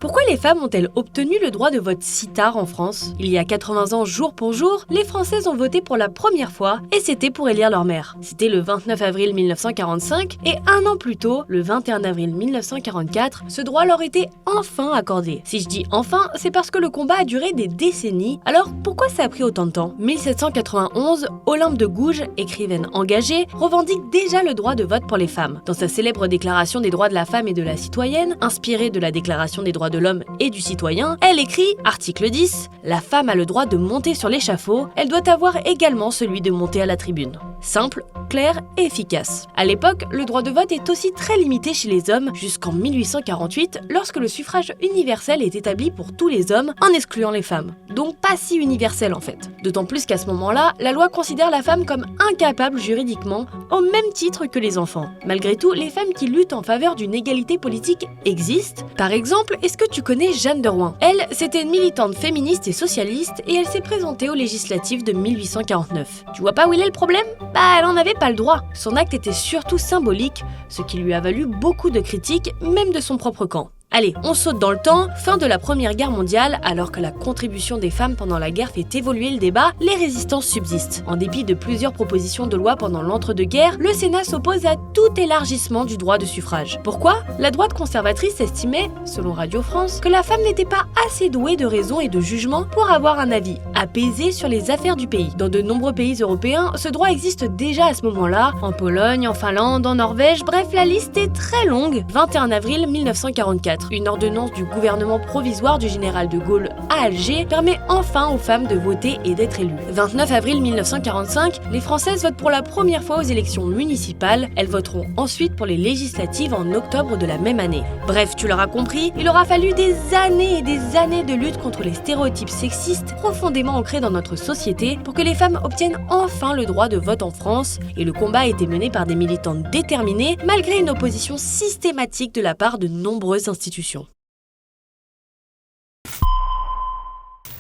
Pourquoi les femmes ont-elles obtenu le droit de vote si tard en France? Il y a 80 ans, jour pour jour, les Françaises ont voté pour la première fois et c'était pour élire leur mère. C'était le 29 avril 1945 et un an plus tôt, le 21 avril 1944, ce droit leur était enfin accordé. Si je dis enfin, c'est parce que le combat a duré des décennies. Alors pourquoi ça a pris autant de temps? 1791, Olympe de Gouges, écrivaine engagée, revendique déjà le droit de vote pour les femmes. Dans sa célèbre Déclaration des droits de la femme et de la citoyenne, inspirée de la Déclaration des droits de l'homme et du citoyen, elle écrit, article 10, « La femme a le droit de monter sur l'échafaud, elle doit avoir également celui de monter à la tribune. » Simple, clair et efficace. À l'époque, le droit de vote est aussi très limité chez les hommes jusqu'en 1848, lorsque le suffrage universel est établi pour tous les hommes, en excluant les femmes. Donc pas si universel en fait. D'autant plus qu'à ce moment-là, la loi considère la femme comme incapable juridiquement, au même titre que les enfants. Malgré tout, les femmes qui luttent en faveur d'une égalité politique existent. Par exemple, est-ce que tu connais Jeanne de Rouen? Elle, c'était une militante féministe et socialiste et elle s'est présentée aux législatives de 1849. Tu vois pas où il est le problème? Bah, elle en avait pas le droit. Son acte était surtout symbolique, ce qui lui a valu beaucoup de critiques, même de son propre camp. Allez, on saute dans le temps, fin de la Première Guerre mondiale, alors que la contribution des femmes pendant la guerre fait évoluer le débat, les résistances subsistent. En dépit de plusieurs propositions de loi pendant l'entre-deux-guerres, le Sénat s'oppose à tout élargissement du droit de suffrage. Pourquoi? La droite conservatrice estimait, selon Radio France, que la femme n'était pas assez douée de raison et de jugement pour avoir un avis apaisé sur les affaires du pays. Dans de nombreux pays européens, ce droit existe déjà à ce moment-là, en Pologne, en Finlande, en Norvège, bref, la liste est très longue. 21 avril 1944. Une ordonnance du gouvernement provisoire du général de Gaulle à Alger permet enfin aux femmes de voter et d'être élues. 29 avril 1945, les Françaises votent pour la première fois aux élections municipales. Elles voteront ensuite pour les législatives en octobre de la même année. Bref, tu l'auras compris, il aura fallu des années et des années de lutte contre les stéréotypes sexistes profondément ancrés dans notre société pour que les femmes obtiennent enfin le droit de vote en France. Et le combat a été mené par des militantes déterminées malgré une opposition systématique de la part de nombreuses institutions.